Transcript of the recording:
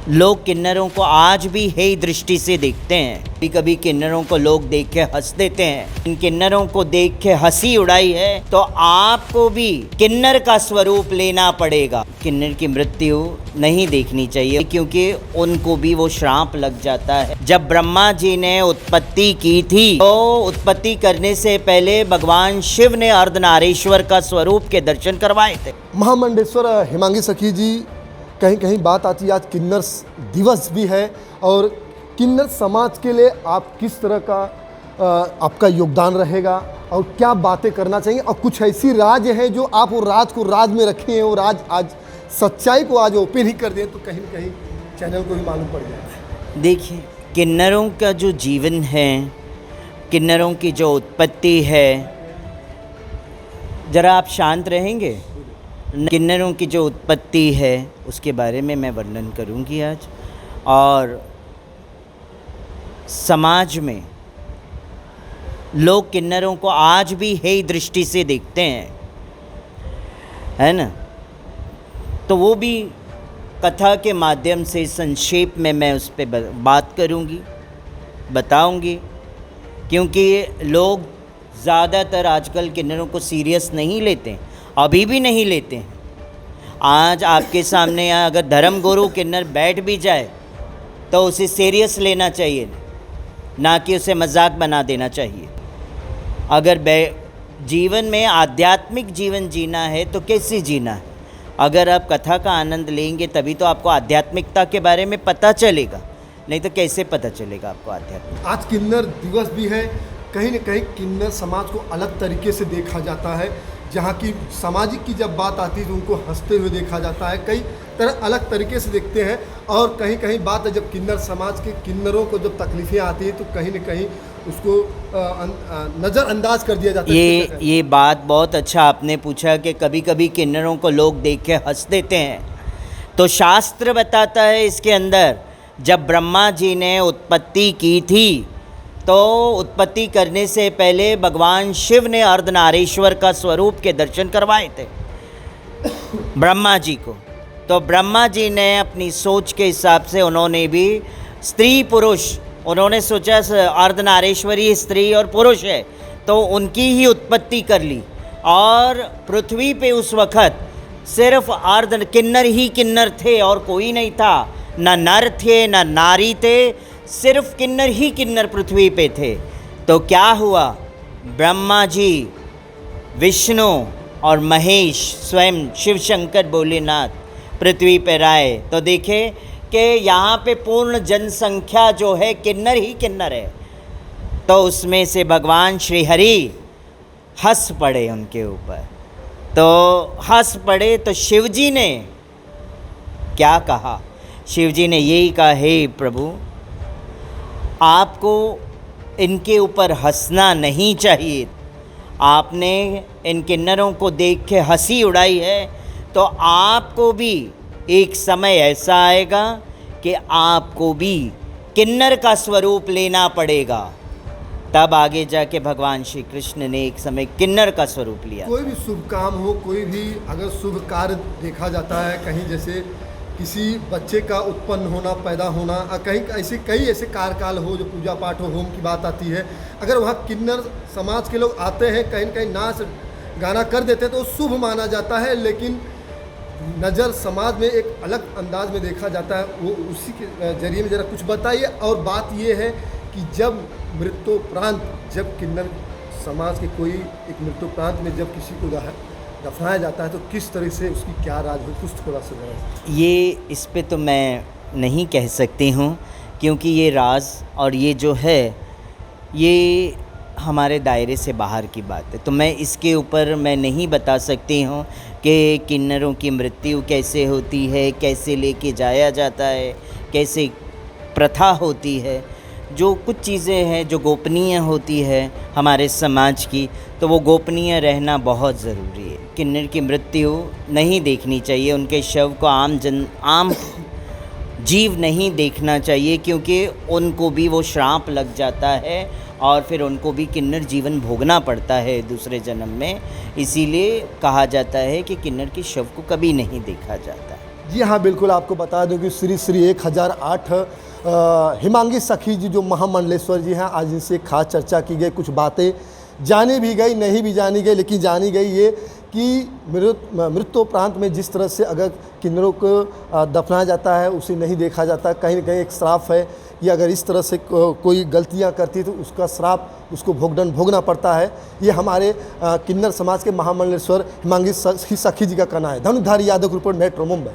लोग किन्नरों को आज भी हेय दृष्टि से देखते हैं। कभी कभी किन्नरों को लोग देख के हंस देते हैं। इन किन्नरों को देख के हंसी उड़ाई है तो आपको भी किन्नर का स्वरूप लेना पड़ेगा। किन्नर की मृत्यु नहीं देखनी चाहिए क्योंकि उनको भी वो श्राप लग जाता है। जब ब्रह्मा जी ने उत्पत्ति की थी तो उत्पत्ति करने से पहले भगवान शिव ने अर्धनारीश्वर का स्वरूप के दर्शन करवाए थे। महामंडेश्वर हेमांगी सखी जी, कहीं कहीं बात आती है आज किन्नर दिवस भी है और किन्नर समाज के लिए आप किस तरह का आपका योगदान रहेगा और क्या बातें करना चाहिए, और कुछ ऐसी राज है जो आप वो राज को राज में रखे हैं, वो राज आज सच्चाई को आज ओपन ही कर दें तो कहीं न कहीं चैनल को भी मालूम पड़ जाए। देखिए, किन्नरों का जो जीवन है, किन्नरों की जो उत्पत्ति है, ज़रा आप शांत रहेंगे। किन्नरों की जो उत्पत्ति है उसके बारे में मैं वर्णन करूंगी आज। और समाज में लोग किन्नरों को आज भी हेय दृष्टि से देखते हैं, है ना। तो वो भी कथा के माध्यम से संक्षेप में मैं उस पर बात करूंगी, बताऊंगी, क्योंकि लोग ज़्यादातर आजकल किन्नरों को सीरियस नहीं लेते हैं, अभी भी नहीं लेते हैं। आज आपके सामने अगर धर्म गुरु किन्नर बैठ भी जाए तो उसे सीरियस लेना चाहिए, ना कि उसे मजाक बना देना चाहिए। अगर जीवन में आध्यात्मिक जीवन जीना है तो कैसे जीना है, अगर आप कथा का आनंद लेंगे तभी तो आपको आध्यात्मिकता के बारे में पता चलेगा, नहीं तो कैसे पता चलेगा आपको आध्यात्मिक। आज किन्नर दिवस भी है, कहीं न कहीं किन्नर समाज को अलग तरीके से देखा जाता है। जहाँ की सामाजिक की जब बात आती है तो उनको हंसते हुए देखा जाता है, कई तरह अलग तरीके से देखते हैं। और कहीं कहीं बात है जब किन्नर समाज के किन्नरों को जब तकलीफ़ें आती हैं तो कहीं न कहीं उसको नज़रअंदाज कर दिया जाता है। ये बात बहुत अच्छा आपने पूछा कि कभी कभी किन्नरों को लोग देख के हंस देते हैं। तो शास्त्र बताता है इसके अंदर, जब ब्रह्मा जी ने उत्पत्ति की थी तो उत्पत्ति करने से पहले भगवान शिव ने अर्धनारीश्वर का स्वरूप के दर्शन करवाए थे ब्रह्मा जी को। तो ब्रह्मा जी ने अपनी सोच के हिसाब से उन्होंने भी स्त्री पुरुष, उन्होंने सोचा अर्धनारीश्वरी स्त्री और पुरुष है तो उनकी ही उत्पत्ति कर ली। और पृथ्वी पे उस वक़्त सिर्फ अर्ध किन्नर ही किन्नर थे और कोई नहीं था, न नर थे न नारी थे, सिर्फ किन्नर ही किन्नर पृथ्वी पे थे। तो क्या हुआ, ब्रह्मा जी, विष्णु और महेश स्वयं शिव शंकर भोलेनाथ पृथ्वी पर आए तो देखे कि यहाँ पे पूर्ण जनसंख्या जो है किन्नर ही किन्नर है। तो उसमें से भगवान श्री हरि हंस पड़े उनके ऊपर। तो हंस पड़े तो शिवजी ने क्या कहा, शिवजी ने यही कहा, हे प्रभु, आपको इनके ऊपर हंसना नहीं चाहिए। आपने इन किन्नरों को देख के हंसी उड़ाई है तो आपको भी एक समय ऐसा आएगा कि आपको भी किन्नर का स्वरूप लेना पड़ेगा। तब आगे जाके भगवान श्री कृष्ण ने एक समय किन्नर का स्वरूप लिया। कोई भी शुभ काम हो, कोई भी अगर शुभ कार्य देखा जाता है, कहीं जैसे किसी बच्चे का उत्पन्न होना, पैदा होना, कहीं ऐसे कई ऐसे कार्यकाल हो जो पूजा पाठ हो, होम की बात आती है, अगर वहाँ किन्नर समाज के लोग आते हैं, कहीं कहीं नाच गाना कर देते हैं तो शुभ माना जाता है। लेकिन नज़र समाज में एक अलग अंदाज में देखा जाता है, वो उसी के जरिए में ज़रा कुछ बताइए। और बात ये है कि जब मृत्युपरांत, जब किन्नर समाज के कोई एक मृत्युपरांत में जब किसी को दफनाया जाता है तो किस तरह से उसकी क्या राज हो, कुछ थोड़ा सा ये इस पे तो मैं नहीं कह सकती हूँ क्योंकि ये राज और ये जो है ये हमारे दायरे से बाहर की बात है। तो मैं इसके ऊपर मैं नहीं बता सकती हूँ कि किन्नरों की मृत्यु कैसे होती है, कैसे लेके जाया जाता है, कैसे प्रथा होती है। जो कुछ चीज़ें हैं जो गोपनीय होती है हमारे समाज की, तो वो गोपनीय रहना बहुत ज़रूरी है। किन्नर की मृत्यु नहीं देखनी चाहिए, उनके शव को आम जीव नहीं देखना चाहिए क्योंकि उनको भी वो श्राप लग जाता है और फिर उनको भी किन्नर जीवन भोगना पड़ता है दूसरे जन्म में। इसीलिए कहा जाता है कि किन्नर के शव को कभी नहीं देखा जाता। जी हाँ, बिल्कुल आपको बता दूं कि श्री श्री 1008 हिमांगी सखी जी जो महामंडलेश्वर जी हैं, आज इनसे खास चर्चा की गई, कुछ बातें जानी भी गई, नहीं भी जानी गई, लेकिन जानी गई ये कि मृत्योपरांत में जिस तरह से अगर किन्नरों को दफनाया जाता है, उसे नहीं देखा जाता, कहीं न कहीं एक श्राप है कि अगर इस तरह से कोई गलतियां करती तो उसका श्राप उसको भोगना पड़ता है। ये हमारे किन्नर समाज के महामंडलेश्वर हिमांगी सखी जी का कहना है। धनुधारी यादव की रिपोर्ट, मेट्रो मुंबई।